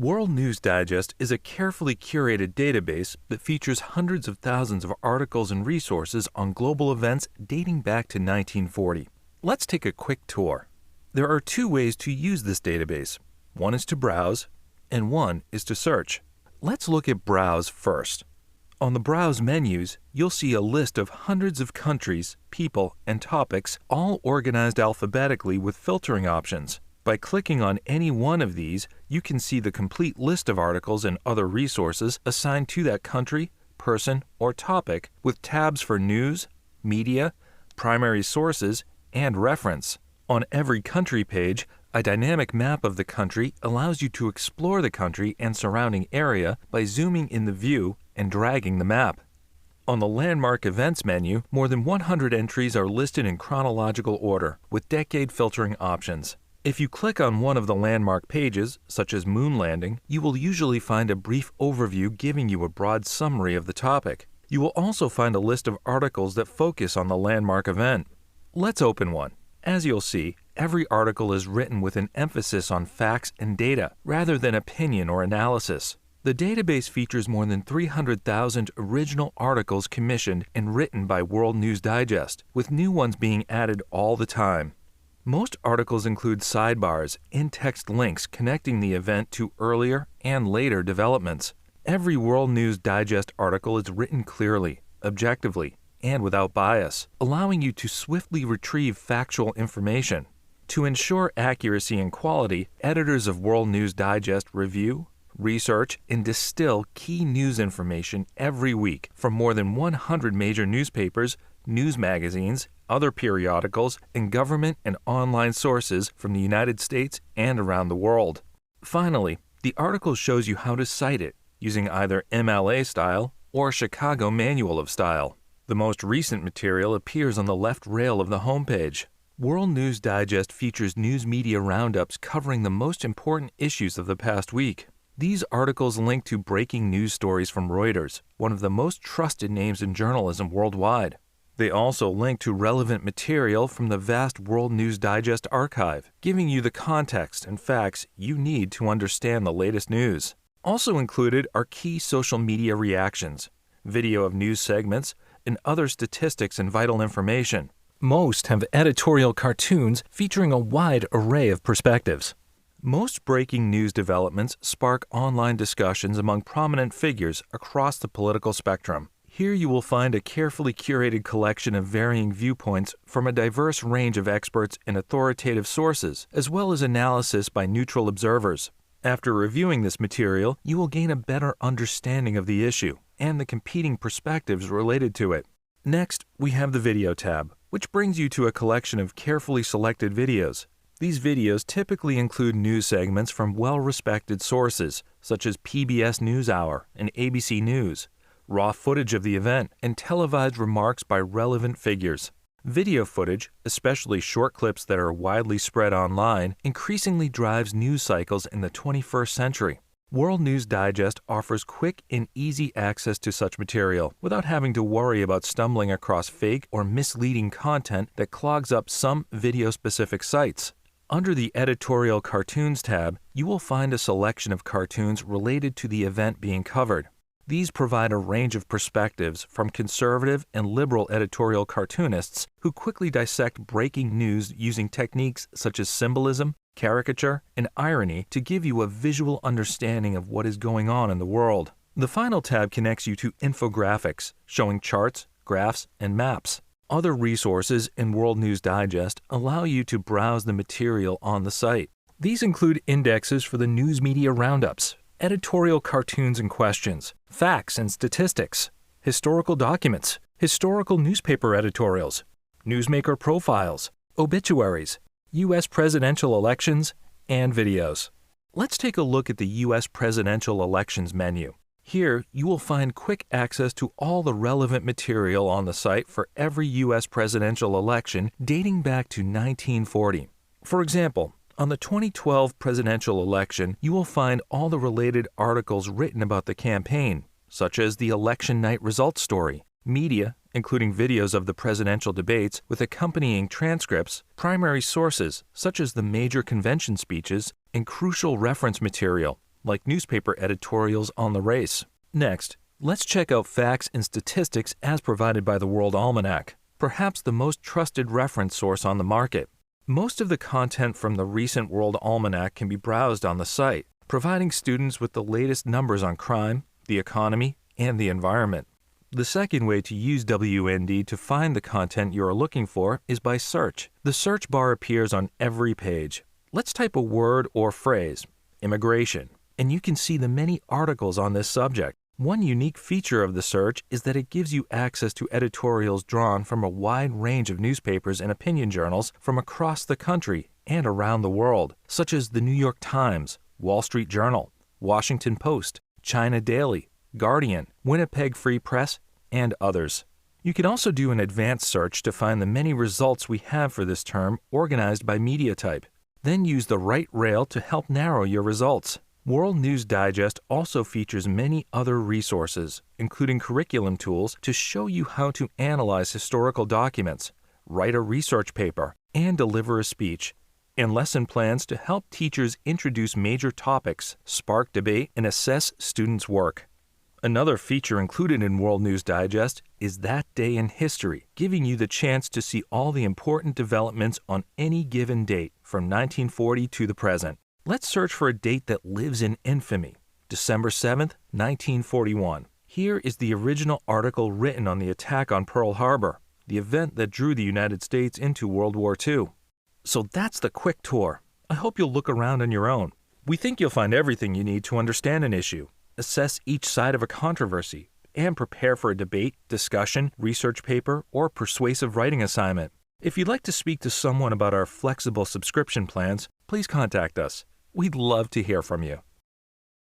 World News Digest is a carefully curated database that features hundreds of thousands of articles and resources on global events dating back to 1940. Let's take a quick tour. There are two ways to use this database. One is to browse, and one is to search. Let's look at Browse first. On the Browse menus, you'll see a list of hundreds of countries, people, and topics, all organized alphabetically with filtering options. By clicking on any one of these, you can see the complete list of articles and other resources assigned to that country, person, or topic with tabs for news, media, primary sources, and reference. On every country page, a dynamic map of the country allows you to explore the country and surrounding area by zooming in the view and dragging the map. On the Landmark Events menu, more than 100 entries are listed in chronological order, with decade filtering options. If you click on one of the landmark pages, such as moon landing, you will usually find a brief overview giving you a broad summary of the topic. You will also find a list of articles that focus on the landmark event. Let's open one. As you'll see, every article is written with an emphasis on facts and data, rather than opinion or analysis. The database features more than 300,000 original articles commissioned and written by World News Digest, with new ones being added all the time. Most articles include sidebars, in-text links connecting the event to earlier and later developments. Every World News Digest article is written clearly, objectively, and without bias, allowing you to swiftly retrieve factual information. To ensure accuracy and quality, editors of World News Digest review, research, and distill key news information every week from more than 100 major newspapers, news magazines, other periodicals, and government and online sources from the United States and around the world. Finally, the article shows you how to cite it, using either MLA style or Chicago Manual of Style. The most recent material appears on the left rail of the homepage. World News Digest features news media roundups covering the most important issues of the past week. These articles link to breaking news stories from Reuters, one of the most trusted names in journalism worldwide. They also link to relevant material from the vast World News Digest archive, giving you the context and facts you need to understand the latest news. Also included are key social media reactions, video of news segments, and other statistics and vital information. Most have editorial cartoons featuring a wide array of perspectives. Most breaking news developments spark online discussions among prominent figures across the political spectrum. Here you will find a carefully curated collection of varying viewpoints from a diverse range of experts and authoritative sources, as well as analysis by neutral observers. After reviewing this material, you will gain a better understanding of the issue and the competing perspectives related to it. Next, we have the Video tab, which brings you to a collection of carefully selected videos. These videos typically include news segments from well-respected sources, such as PBS NewsHour and ABC News, raw footage of the event, and televised remarks by relevant figures. Video footage, especially short clips that are widely spread online, increasingly drives news cycles in the 21st century. World News Digest offers quick and easy access to such material without having to worry about stumbling across fake or misleading content that clogs up some video-specific sites. Under the Editorial Cartoons tab, you will find a selection of cartoons related to the event being covered. These provide a range of perspectives from conservative and liberal editorial cartoonists who quickly dissect breaking news using techniques such as symbolism, caricature, and irony to give you a visual understanding of what is going on in the world. The final tab connects you to infographics, showing charts, graphs, and maps. Other resources in World News Digest allow you to browse the material on the site. These include indexes for the news media roundups, editorial cartoons and questions, facts and statistics, historical documents, historical newspaper editorials, newsmaker profiles, obituaries, U.S. presidential elections, and videos. Let's take a look at the U.S. presidential elections menu. Here, you will find quick access to all the relevant material on the site for every U.S. presidential election dating back to 1940. For example, on the 2012 presidential election, you will find all the related articles written about the campaign, such as the election night results story, media, including videos of the presidential debates with accompanying transcripts, primary sources, such as the major convention speeches, and crucial reference material, like newspaper editorials on the race. Next, let's check out facts and statistics as provided by the World Almanac, perhaps the most trusted reference source on the market. Most of the content from the recent World Almanac can be browsed on the site, providing students with the latest numbers on crime, the economy, and the environment. The second way to use WND to find the content you are looking for is by search. The search bar appears on every page. Let's type a word or phrase, immigration, and you can see the many articles on this subject. One unique feature of the search is that it gives you access to editorials drawn from a wide range of newspapers and opinion journals from across the country and around the world, such as the New York Times, Wall Street Journal, Washington Post, China Daily, Guardian, Winnipeg Free Press, and others. You can also do an advanced search to find the many results we have for this term organized by media type. Then use the right rail to help narrow your results. World News Digest also features many other resources, including curriculum tools to show you how to analyze historical documents, write a research paper, and deliver a speech, and lesson plans to help teachers introduce major topics, spark debate, and assess students' work. Another feature included in World News Digest is That Day in History, giving you the chance to see all the important developments on any given date from 1940 to the present. Let's search for a date that lives in infamy, December 7th, 1941. Here is the original article written on the attack on Pearl Harbor, the event that drew the United States into World War II. So that's the quick tour. I hope you'll look around on your own. We think you'll find everything you need to understand an issue, assess each side of a controversy, and prepare for a debate, discussion, research paper, or persuasive writing assignment. If you'd like to speak to someone about our flexible subscription plans, please contact us. We'd love to hear from you.